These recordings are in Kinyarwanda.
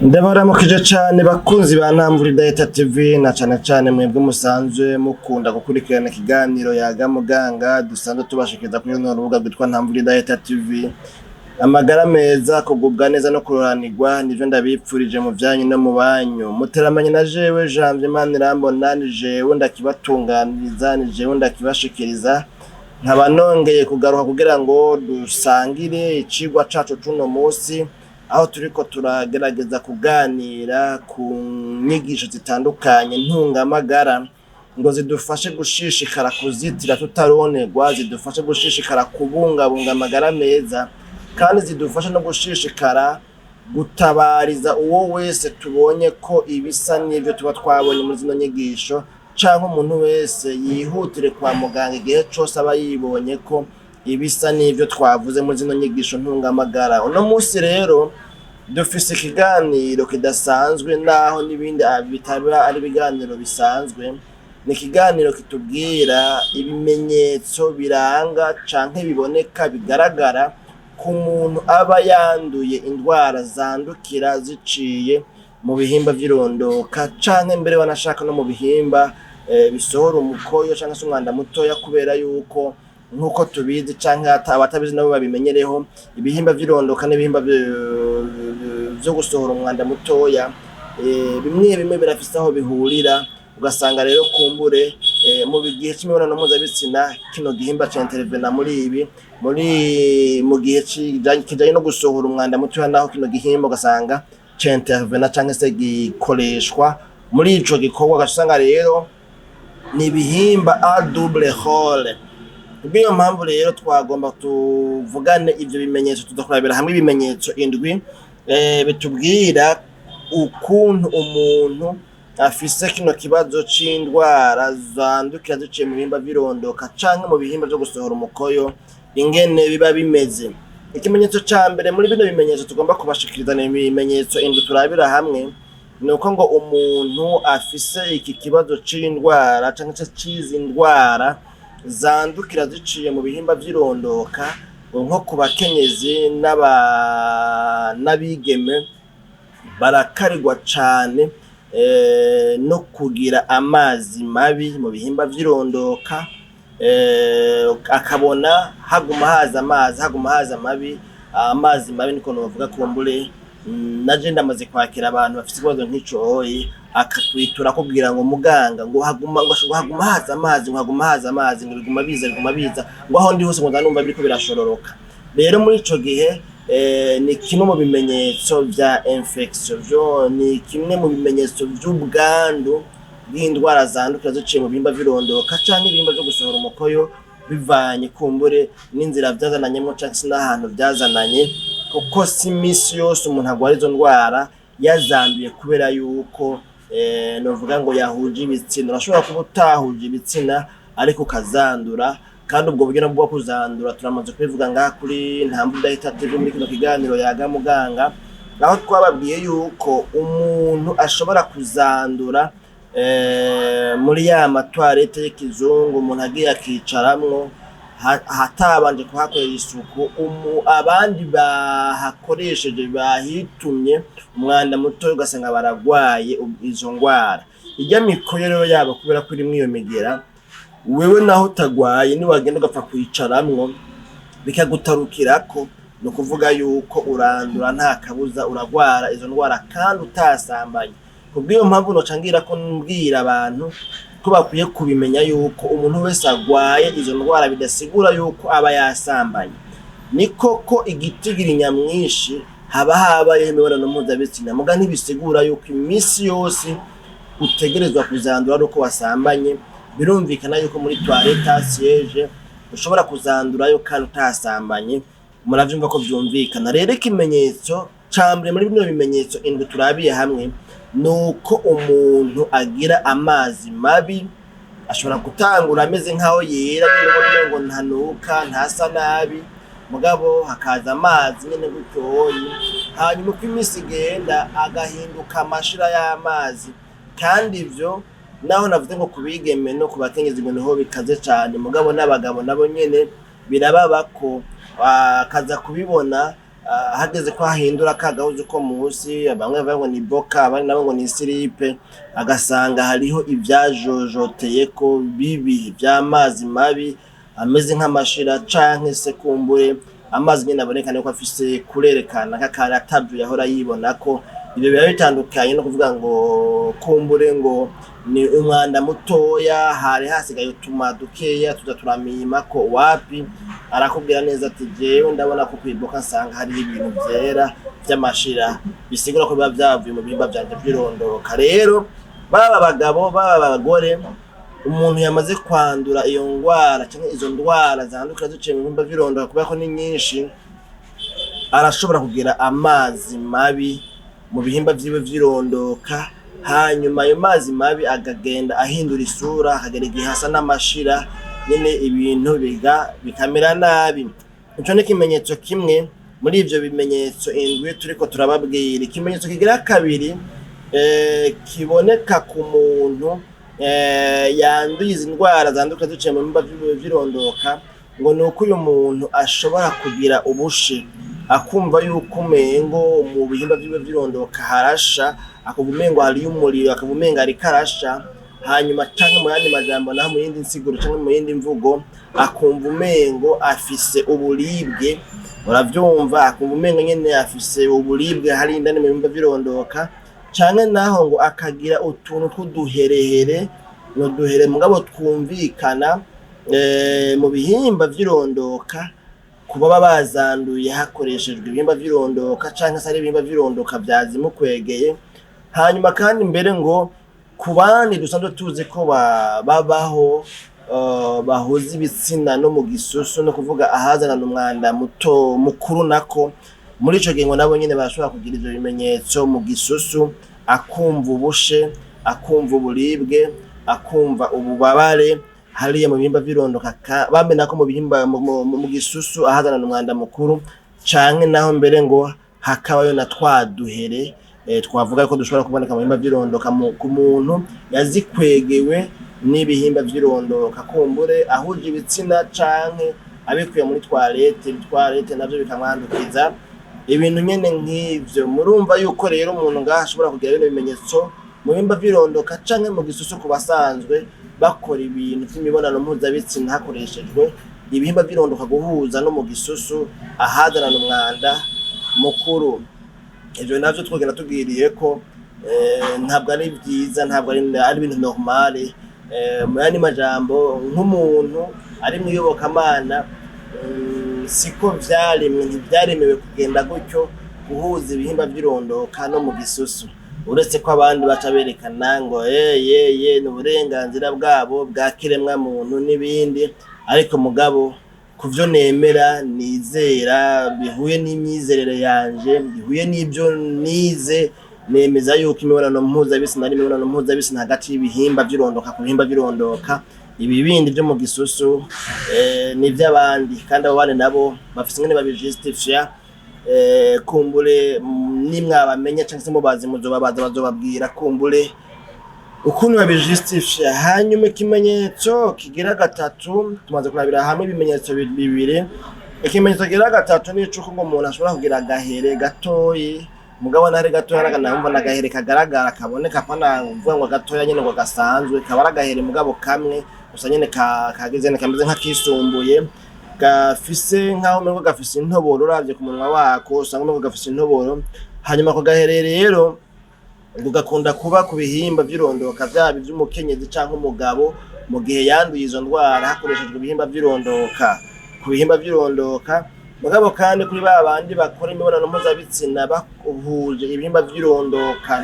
Ndabaramukije cyane bakunzi ba Ntamvura Data TV na cyane mwebwe musanzwe mukunda gukurikirana ikiganiro yaga muganga dusanzwe tubashikiriza kuri runo rubuga rwitwa Ntamvura Data TV. Amagara meza, kugubwa neza no kuroranirwa nivyo ndabipfurije mu byanyu no mu banyu. Muteramanye na jewe Janvier Manirambona, ni jewe ndakibatunganiriza, ni jewe ndakibashikiriza. Nkaba nongeye kugaruka kugira ngo dusangire icigwa cacu cuno munsi, aho turiko turagerageza kuganira ku nyigisho zitandukanye ntungamagara ngo zidufashe gushishikara kuzitira tutaronerwa, zidufashe gushishikara kubungabunga amagara meza, kandi zidufashe no gushishikara gutabariza uwo wese tubonye ko ibisa n'ivyo tuba twabonye muri zino nyigisho, canke umuntu wese yihutire kwa muganga igihe cose aba yibonye ko ibisa n'ivyo twavuze muri zino nyigisho ntungamagara. Uno munsi rero dufise ikiganiro kidasanzwe, naho n'ibindi bitaba ari ibiganiro bisanzwe. Ni ikiganiro kitubwira ibimenyetso biranga canke biboneka bigaragara ku muntu aba yanduye indwara zandukira ziciye mu bihimba vy'irondoka, canke mbere wanashaka no mu bihimba bisohora umukoyo canke se umwanda mutoya, kubera yuko nkuko tubizi canke abatabizi nabo babimenyereho, ibihimba vy'irondoka n'ibihimba vyo gusohora umwanda mutoya bimwe birafise aho bihurira. Ugasanga rero kumbure mu gihe c'imibonano mpuzabitsina kino gihimba c'intervena muri ibi mu gihe kijanye no gusohora umwanda mutoya, naho kino gihimba ugasanga c'intervena canke se gikoreshwa muri ico gikorwa. Ugasanga rero ni ibihimba a double rôle. Niyo mpamvu rero twagomba tuvugane ivyo bimenyetso, tudakurabira hamwe ibimenyetso indwi bitubwira ukuntu umuntu afise kino kibazo c'indwara zandukira ziciye mu bihimba vy'irondoka canke mu bihimba vyo gusohora umukoyo, ingene biba bimeze. Ikimenyetso ca mbere muri bino bimenyetso tugomba kubashikiriza ni ibimenyetso indwi turabira hamwe. Ni uko ngo umuntu afise iki kibazo c'indwara canke c'izi ndwara zandukira ziciye mu bihimba vy'irondoka, nko ku bakenyezi n'abigeme barakarirwa cane no kugira amazi mabi mu bihimba vy'irondoka, akabona haguma haza amazi mabi niko novuga. Kumbure naje ndamaze kwakira abantu bafite ikibazo nk'icohoye, akakwitura kubwira ngo muganga ngo haguma haza amazi ngo biguma biza ngo aho ndi hose ngo ndanumva biriko birashororoka. Rero muri ico gihe ni kimwe mu bimenyetso vya infection, ni kimwe mu bimenyetso vy'ubwandu bw'indwara zandukira ziciye mu bihimba vy'irondoka canke ibihimba vyo gusohora umukoyo, bivanye kumbure n'inzira vyazananyemo canke n'ahantu vyazananye. Kuko si imisi yose umuntu agwara izo ndwara yazanduye kubera yuko novuga ngo yahuje ibitsina. Urashobora kuba utahuje ibitsina ariko ukazandura, kandi ubwo buryo nabwo bwo kuzandura turamaze kubivuga ngaha kuri Ntamvura Data TV muri kino kiganiro yaga muganga, aho twababwiye yuko umuntu ashobora kuzandura muri ya matwarete y'ikizungu, umuntu agiye akicaramwo hatabanje kuhakorera isuku, abandi bahakoresheje bahitumye umwanda muto, ugasanga baragwaye izo ndwara. Irya mikoyo rero yabo kubera ko iri mw'iyo migera, wewe naho utagwaye niwagenda ugapfa kwicaramwo bikagutarukirako, ni ukuvuga yuko urandura nta kabuza, uragwara izo ndwara kandi utasambanye. Kubw'iyo mpamvu noca ngira ko mbwira abantu ko bakwiye kubimenya yuko umuntu wese agwaye izo ndwara bidasigura yuko aba yasambanye. Ni koko igitigira nyamwinshi haba habayeho imibonano mpuzabitsina, muga ntibisigura yuko imisi yose utegerezwa kuzandura ari uko wasambanye. Birumvikana yuko muri toilette siège ushobora kuzandurayo kandi utasambanye, muravyumva ko vyumvikana. Rero ikimenyetso ca mbere muri bino bimenyetso indwi turabiye hamwe, nuko umuntu agira amazi mabi. Ashobora gutangura ameze nkaho yera ngo ntanuka, ntasa nabi, mugabo hakaza amazi nyene gutoyi, hanyuma uko imisi igenda agahinduka amashira y'amazi. Kandi ivyo naho navuze ngo kubigeme no kubakenyezi ngo niho bikaze cane, mugabo n'abagabo nabo nyene birababa ko akaza kubibona hageze ko ahindura kagahuzu ko munsi, bamwe bavuga ngo ni boka abandi nabo ngo ni silipe, agasanga hariho ivyajojoteye ko bibi vy'amazi mabi ameze nk'amashira canke se kumbure amazi nyene abonekane ko afise kurerekana nk'akana atavyo yahora yibona ko. Ibyo biba bitandukanye no kuvuga ngo kumbure ngo ni umwanda mutoya hari hasigaye utuma dukeya turamima ko wapi, arakubwira neza ati jewe ndabona ko kwibuka nsanga hari ibintu vyera vy'amashira bisigura ko biba vyavuye mu bihimba vyanje vy'irondoka. Rero baba abagabo baba abagore, umuntu yamaze kwandura iyo ngwara cyangwa izo ndwara zandukira duciye mu bihimba vy'irondoka kubera ko ni nyinshi, arashobora kugira amazi mabi mu bihimba vyiwe vy'irondoka, hanyuma ayo mazi mabi akagenda ahindura isura, akagera igihe hasa n'amashira nyene ibintu bikamera nabi. Ico ni ikimenyetso kimwe muri ivyo bimenyetso indwi turiko turababwira. Ikimenyetso kigira kabiri kiboneka ku muntu yanduye izi ndwara zandukira duciye mu bihimba vy'irondoka, ngo ni uko uyu muntu ashobora kugira ubushe, akumva yuko umengo mu bihimba vyiwe vy'irondoka harasha, akumva umengo hariyo umuriro, akumva umengo ariko arasha. Hanyuma canke mu yandi majambo naho mu yindi nsiguro canke mu yindi mvugo, akumva umengo afise uburibwe, uravyumva, akumva umengo nyene afise uburibwe hari indani mu bihimba vy'irondoka, canke naho ngo akagira utuntu tw'uduherehere, n'uduhere mugabo twumvikana mu bihimba vy'irondoka kuba bazanduye hakoreshejwe ibihimba vy'irondoka canke se ari ibihimba vy'irondoka vyazimukwegeye. Hanyuma kandi mbere ngo ku bandi dusanzwe tuzi ko babaho bahuza ibitsina no mu gisusu, no kuvuga ahazanana umwanda mukuru nako, muri ico gihe ngo nabo nyene barashobora kugira ivyo bimenyetso mu gisusu, akumva ubushe, akumva uburibwe, akumva ububabare hariya mu bihimba vy'irondoka, bamena ko mu bihimba mu gisusu ahazanana umwanda mukuru, canke naho mbere ngo hakabayo na twaduhere twavuga ko dushobora kuboneka mu bihimba vy'irondoka ku muntu yazikwegewe n'ibihimba vy'irondoka, kumbure ahuje ibitsina canke abikuye muri toilette navyo bikamwandukiza ibintu nyene nk'ivyo. Murumva yuko rero umuntu ngaha ashobora kugira bino bimenyetso mu bihimba vy'irondoka canke mu gisusu ku basanzwe bakora ibintu by'imibonano mpuzabitsina hakoreshejwe ibihimba vy'irondoka guhuza no mu gisusu ahazanana umwanda mukuru. Ivyo navyo twogera tubwiriye ko ntabwo ari byiza, ntabwo ari ibintu normale. Mu yandi majambo nk'umuntu ari mwiyobokamana, siko ntibyaremewe kugenda gutyo guhuza ibihimba vy'irondoka no mu gisusu, uretse ko abandi baca berekana ngo ni uburenganzira bwabo bwa kiremwa muntu n'ibindi, ariko mugabo kuvyo nemera nizera bihuye n'imyizerere yanje, bihuye n'ibyo nize, nemeza yuko imibonano mpuzabitsina ari imibonano mpuzabitsina hagati y'ibihimba vy'irondoka ku bihimba vy'irondoka. Ibi bindi vyo mu gisusu ni vy'abandi, kandi abo bandi nabo bafise ingene babijustifia, kumbure nimwabamenya canke se mubazi bazobabwira kumbure ukuntu babijustifia. Hanyuma ikimenyetso kigira gatatu, tumaze kurabira hamwe ibimenyetso bibiri. Ikimenyetso kigira gatatu ni icuko ngo umuntu ashobora kugira agahere gatoyi, mugabo nari gatoya naganamva nagahere kagaragara kaboneka pana uvuga ngo gatoya nyene ngo gasanzwe, kabara agahere mugabo kamwe gusa nyene kageze kameze nk'akisumbuye, gafise nkaho umengo gafise intoboro, uravye ku munwa wako usanga umengo gafise intoboro. Hanyuma ko gahere rero gukunda kuba ku bihimba vy'irondoka vyaba ivy'umukenyezi canke umugabo mu gihe yanduye izo ndwara hakoreshejwe ibihimba vy'irondoka ku bihimba vy'irondoka. Mugabo kandi kuri babandi bakora imibonano mpuzabitsina bahuje ibihimba vy'irondoka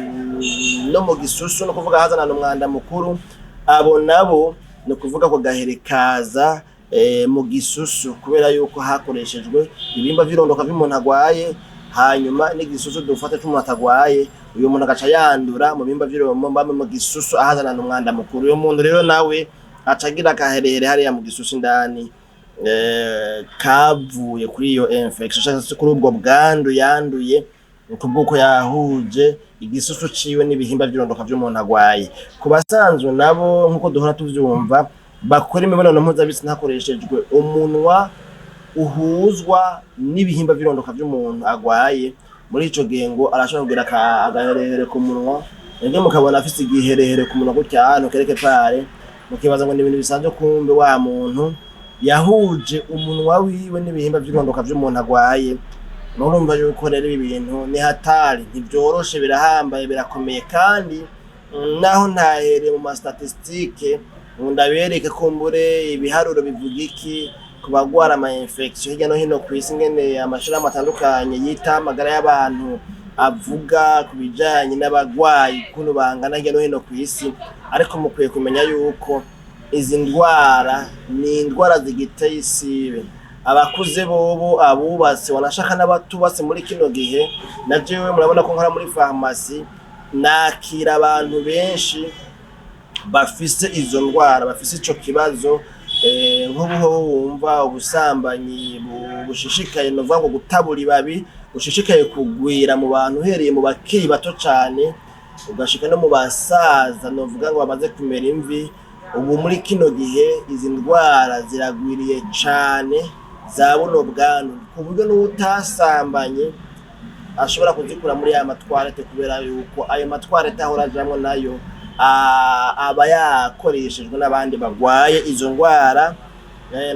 no mu gisusu, no kuvuga hazanana umwanda mukuru, abo nabo no kuvuga ko gaherekaza mu gisusu kubera yuko hakoreshejwe ibihimba vy'irondoka vy'umuntu agwaye, hanyuma n'igisusu dufate cy'umuntu atagwaye, uyu muntu agaca yandura mu bihimba vy'irondoka mu gisusu ahazanana umwanda mukuru. Uyo muntu rero nawe acagira akaherere hariya mu gisusu indani kavuye kuri iyo infection, kuri ubwo bwandu yanduye kubwuko yahuje igisusu ciwe n'ibihimba vy'irondoka vy'umuntu agwaye. Ku basanzwe nabo nkuko duhora tuvyumva bakora imibonano mpuzabitsina hakoreshejwe umunwa uhuzwa n'ibihimba vy'irondoka vy'umuntu agwaye. Muri ico gihe ngo arashobora kugira agaherehere ku munwa, mwebwe mukabona afise igiherehere ku munwa gutya ahantu kereke pare, mukibaza ngo ni ibintu bisanzwe, kumbe wa muntu yahuje umunwa wiwe n'ibihimba vy'irondoka vy'umuntu agwaye. Murumva yuko rero ibi bintu ni hatari, ntivyoroshe, birahambaye, birakomeye, kandi naho ntahereye mu statistique ndabereke kumbure ibiharuro bivuga iki ku bagwara ama infection hirya no hino kw'isi, ngene amashirahamwe atandukanye yita amagara y'abantu avuga ku bijanye n'abagwayi ukuntu bangana hirya no hino kw'isi. Ariko mukwiye kumenya yuko izi ndwara ni indwara zigiteye isibe. Abakuze bobo, abubatse, wanashaka n'abatubatse muri kino gihe. Na jewe murabona ko nkora muri farumasi, nakira abantu benshi bafise izo ndwara, bafise ico kibazo, nk'ubuho wumva ubusambanyi bushishikaye, novuga ngo gutabura ibabi bushishikaye kugwira mu bantu, uhereye mu bakiri bato cane ugashika no mu basaza, novuga ngo bamaze kumera imvi. Ubu muri kino gihe izi ndwara ziragwiriye cane za buno bwandu, ku buryo n'utasambanye ashobora kuzikura muri aya matwarete, kubera yuko ayo matwarete ahora ajamwo nayo aba yakoreshejwe n'abandi bagwaye izo ndwara.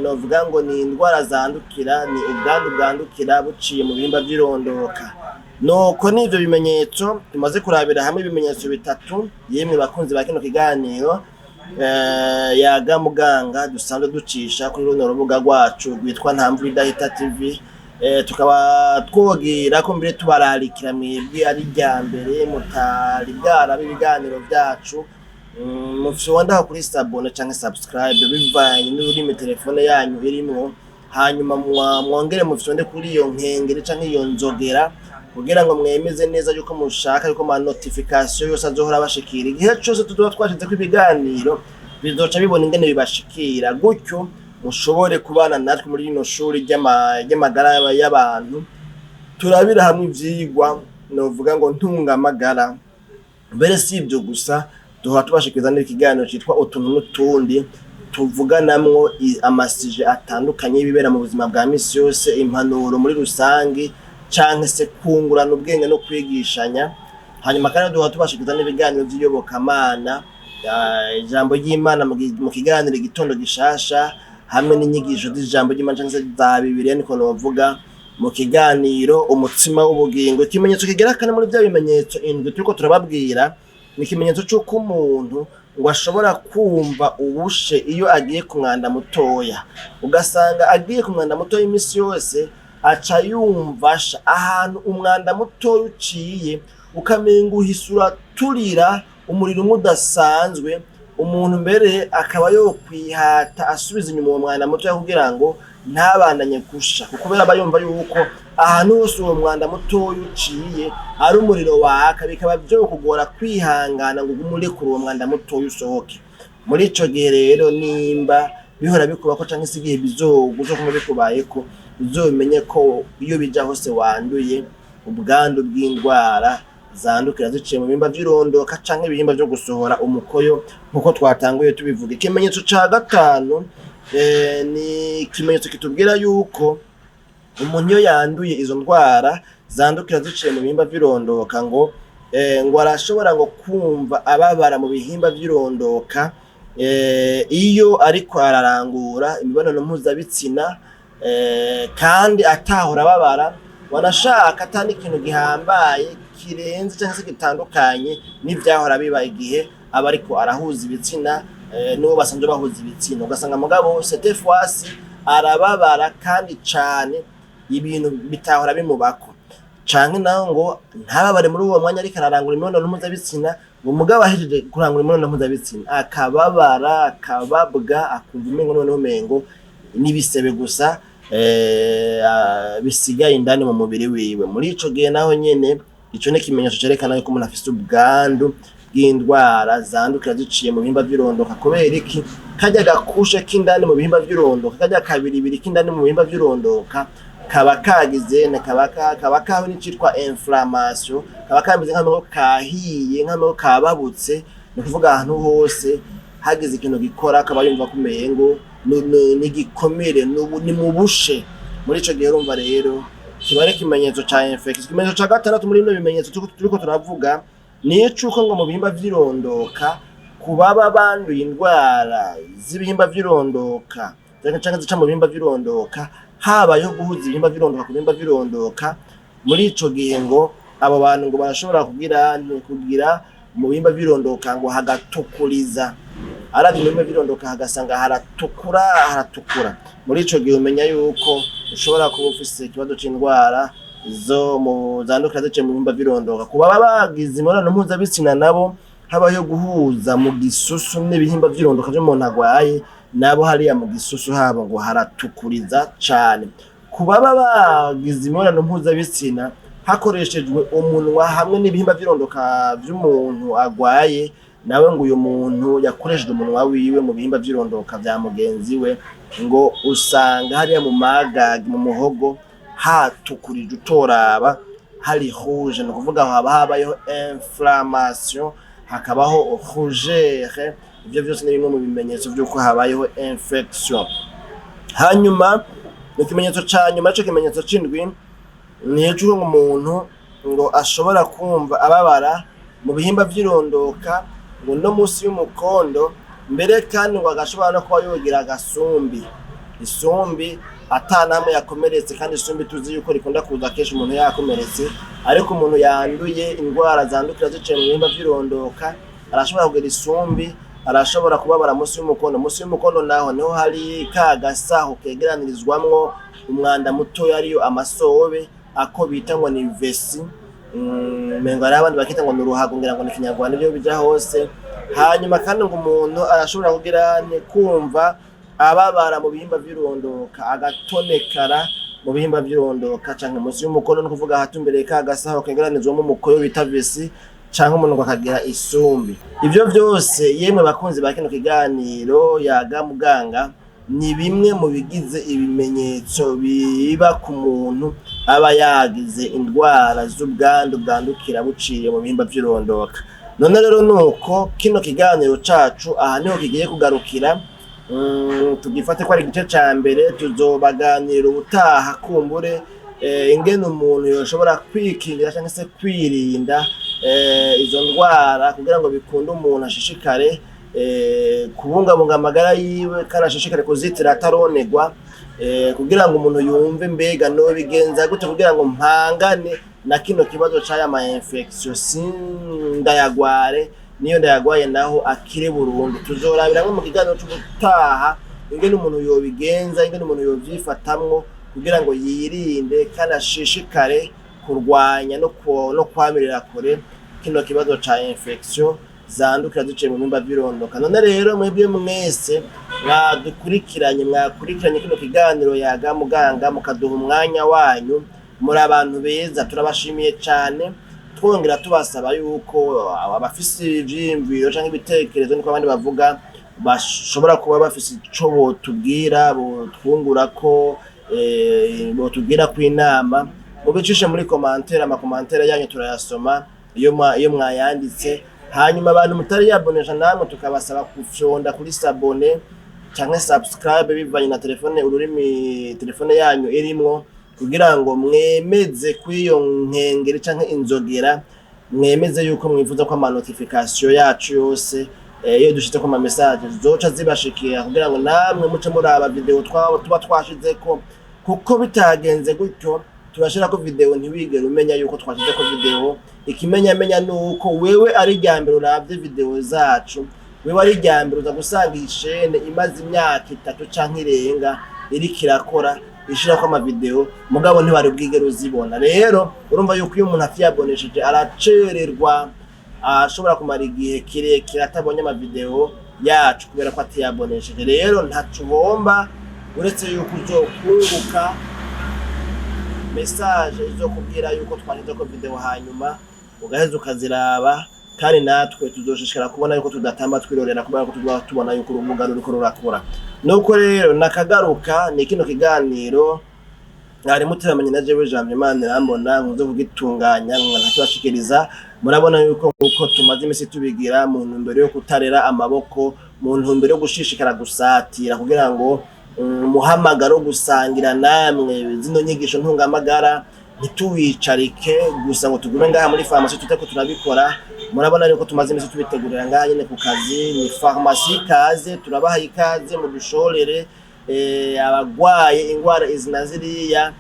Novuga ngo ni indwara zandukira, ni ubwandu bwandukira buciye mu bihimba vy'irondoka. Nuko n'ivyo bimenyetso tumaze kurabira hamwe, ibimenyetso bitatu, yemwe bakunzi ba kino kiganiro yaga muganga dusanzwe ducisha kuri runo rubuga rwacu rwitwa Ntamvura Idahita TV. Tukaba twogira ko mbere tubararikira mwebwe ari rya mbere mutari bwarabe ibiganiro vyacu, mufyonda kuri sabone canke subscribe bivanye n'ururimi telefone yanyu irimwo, hanyuma mwongere mufyonde kuri iyo nkengere canke iyo nzogera, kugira ngo mwemeze neza yuko mushaka yuko ama notification yose azohora bashikira igihe cyose tuzoba twashize ku ibiganiro, bizoca bibona ingene bibashikira, gutyo mushobore kubana natwe muri ino shuri ry'amagara y'abantu. Turabira hamwe ivyigwa, novuga ngo ntungamagara. Mbere si ibyo gusa, duhora tubashikiriza n'ikiganiro citwa utuntu n'utundi, tuvuganamwo amasije atandukanye y'ibibera mu buzima bwa misi yose, impanuro muri rusangi, canke se kungurana ubwenge no kwigishanya. Hanyuma kandi duhora tubashikiriza n'ibiganiro vy'iyobokamana, ijambo ry'Imana mu kiganiro igitondo gishasha, hamwe n'inyigisho z'ijambo ry'Imana canke za Bibiliya niko novuga mu kiganiro umutsima w'ubugingo. Ikimenyetso kigira kane muri bya bimenyetso indwi turiko turababwira, ni ikimenyetso c'uko umuntu ngo ashobora kumva ubushe iyo agiye ku mwanda mutoya. Ugasanga agiye ku mwanda mutoya imisi yose aca yumvasha ahantu umwanda mutoya uciye, ukamenga uhisura turira umuriro udasanzwe. Umuntu mbere akaba yo kwihata asubiza inyuma uwo mwanda mutoya kugira ngo ntabandanye gusha, kubera aba yumva yuko ahantu hose uwo mwanda mutoya uciye ari umuriro waka, bikaba byo kugora kwihangana ngo umurekure uwo mwanda mutoya usohoke. Muri ico gihe rero nimba bihora bikuba ko canke sigihe bizoguzo kuma bikubayeko, uzomenye ko iyo bija hose wanduye ubwandu bw'indwara zandukira ziciye mu bihimba vy'irondoka canke ibihimba vyo gusohora umukoyo, nkuko twatanguye tubivuga. Ikimenyetso ca gatanu ni ikimenyetso kitubwira yuko umuntu iyo yanduye izo ndwara zandukira ziciye mu bihimba vy'irondoka, ngo arashobora ngo kumva ababara mu bihimba vy'irondoka iyo ariko ararangura imibonano mpuzabitsina, kandi atahora ababara, wanashaka atandi ikintu gihambaye kirenze cyangwa se gitandukanye n'ivyahora biba igihe aba ariko arahuza ibitsina n'uwo basanzwe bahuza ibitsina. Ugasanga mugabo cette fois arababara kandi cane ibintu bitahora bimubako, canke naho ngo ntababare muri uwo mwanya ariko ararangura imibonano mpuzabitsina, ngo mugabo ahejeje kurangura imibonano mpuzabitsina akababara, akababwa, akumva umengo noneho umengo n'ibisebe gusa bisigaye indani mu mubiri wiwe. Muri ico gihe naho nyene ico ni ikimenyetso cerekana yuko umuntu afise ubwandu bw'indwara zandukira ziciye mu bihimba vy'irondoka. Kubera iki? Karya gakushe k'indani mu bihimba vy'irondoka, karya kabiribiri k'indani mu bihimba vy'irondoka kaba kagize kaba kaho n'icitwa inflammation, kaba kameze nk'amoko kahiye, nk'amoko kababutse. Ni kuvuga ahantu hose hagize ikintu gikora akaba yumva kumengo n'igikomere, ni mu bushe. muri ico gihe urumva rero kiba ari ikimenyetso ca infection. Ikimenyetso ca gatandatu muri bino bimenyetso turiko turavuga ni icuko ngo mu bihimba vy'irondoka ku baba banduye indwara z'ibihimba vy'irondoka canke zica mu bihimba vy'irondoka, habayeho guhuza ibihimba vy'irondoka ku bihimba vy'irondoka, muri ico gihe ngo abo bantu ngo barashobora kugira mu bihimba vy'irondoka ngo hagatukuriza, aravye mu bihimba vy'irondoka hagasanga haratukura. Muri ico gihe umenya yuko ushobora kuba ufise ikibazo c'indwara zo mu zandukira zice mu bihimba vy'irondoka. Ku baba bagize imibonano mpuzabitsina nabo habayeho guhuza mu gisusu n'ibihimba vy'irondoka vy'umuntu agwaye, nabo hariya mu gisusu habo ngo haratukuriza cane. Ku baba bagize imibonano mpuzabitsina hakoreshejwe umunwa hamwe n'ibihimba vy'irondoka vy'umuntu agwaye, nawe ngo uyu muntu yakoresheje umunwa wiwe mu bihimba vy'irondoka vya mugenzi we, ngo usanga hariya mu magagi mu muhogo hatukurije utoraba hari rouge, no kuvuga haba habayeho inflammation, hakabaho rougeur. Ivyo vyose ni bimwe mu bimenyetso vy'uko habayeho infection. Hanyuma ikimenyetso ca nyuma, ico kimenyetso c'indwi, ni icuko umuntu ngo ashobora kumva ababara mu bihimba vy'irondoka ngo no musi y'umukondo, mbere kandi ngo agashobora no kuba yogira agasumbi, isumbi atanamwe yakomeretse, kandi isumbi tuzi yuko rikunda kuza kenshi umuntu yakomeretse, ariko umuntu yanduye indwara zandukira ziciye mu bihimba vy'irondoka arashobora kugira isumbi, arashobora kubabara musi y'umukondo. Musi y'umukondo naho niho hari ka gasaho kegeranirizwamwo umwanda muto ariyo amasobe, ako bita ngo ni vesi, mengo ari abandi bakita ngo nuruhago, ngira ngo ni Kinyarwanda byo bija hose. Hanyuma kandi ngo umuntu arashobora kugira ni kumva ababara mu bihimba vy'irondoka, agatonekara mu bihimba vy'irondoka canke musi y'umukondo, no kuvuga hatumbereye ka gasaho kegeranizwamwo umukoyo bita vesi, canke umuntu ngo akagira isumbi. Ivyo vyose yemwe bakunzi ba kino kiganiro Yaga Muganga, ni bimwe mu bigize ibimenyetso biba ku muntu aba yagize indwara z'ubwandu bwandukira buciye mu bihimba vy'irondoka. None rero nuko kino kiganiro cacu aha niho kigiye kugarukira. Tugifate ko ari igice ca mbere, tuzobaganira ubutaha kumbure ingene umuntu yoshobora kwikingira canke se kwirinda izo ndwara kugira ngo bikunde umuntu ashishikare kubungabunga amagara yiwe, kandi ashishikare kuzitira ataronegwa, kugira ngo umuntu yumve mbega no bigenza gute kugira ngo mpangane na kino kibazo c'aya ma infection, sindayagware niyo ndayagwaye naho akire burundu. Tuzorabira mu kiganiro c'ubutaha ingene umuntu yobigenza, ingene umuntu yovyifatamwo kugira ngo yirinde kandi ashishikare kurwanya no kwamirira kure kino kibazo ca infection zandukira ziciye mu bihimba vy'irondoka. None rero mwebwe mwese mwakurikiranye kino kiganiro Yaga Muganga, mukaduha umwanya wanyu, muri abantu beza, turabashimiye cane. Twongera tubasaba yuko abafise ivyiyumviro canke ibitekerezo niko abandi bavuga, bashobora kuba bafise ico botubwira, botwungurako, botubwira kw'inama, mubicishe muri commentaire. Amakomantere yanyu turayasoma iyo mwayanditse. Hanyuma abantu mutari yabonesha namwe tukabasaba kufyonda kuri s'abone canke subscribe bivanye na telefone yanyu irimwo, kugira ngo mwemeze kw'iyo nkengeri canke inzogera, mwemeze yuko mwifuza ko ama notification yacu yose iyo dushitse ko ama message zoca zibashikira, kugira ngo namwe muce muraba video tuba twashizeko. Kuko bitagenze gutyo turashira ko video ntiwigere umenya yuko twashize ko video. Ikimenyamenya nuko wewe ari ryambere uravye video zacu, wewe ari ryambere uza gusanga ishene imaze imyaka 3 canke irenga iriko irakora ishirako ama video, mugabo ntiwari bwigere uzibona. Rero urumva yuko iyo umuntu afyabonesheje aracererwa, ashobora kumara igihe kirekire atabonye ama video yacu kubera ko atiyabonesheje. Rero ntacu bomba uretse yuko uzokunguka message izokubwira yuko twashyize ko video, hanyuma ugaheza ukaziraba, kandi natwe tuzoshishikara kubona yuko tudatamba twirorera, kubera ko tubona yuko urubuga ruriko rurakura. Nuko rero nakagaruka ni kino kiganiro ari muteramanye na jewe Jean Imana Irambona, nkuzo kugitunganya nkatubashikiriza. Murabona yuko uko tumaze imisi tubigira mu ntumbero yo kutarera amaboko, mu ntumbero yo gushishikara gusatira kugira ngo umuhamagaro gusangira namwe zino nyigisho ntungamagara, ntituwicarike gusa ngo tugume ngaha muri farumasi tutako turabikora. Murabona yuko tumaze imisi tubitegurira ngaha nyene ku kazi, ni farumasi ikaze, turabaha ikaze mu dushorere abagwaye ingwara izi na ziriya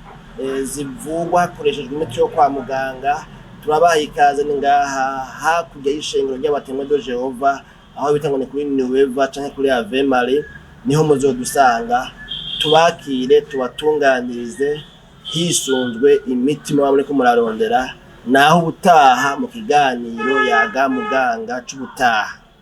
zivugwa hakoreshejwe imiti yo kwa muganga. Turabaha ikaze ni ngaha hakurya y'ishengero ry'abatemwe do Jehova, aho bita ngo ni kuri Nueva canke kuri Ave Marie, niho muzodusanga. Tubakire tubatunganirize hisunzwe imitima bamwe ko murarondera, naho ubutaha mu kiganiro yaga muganga c'ubutaha.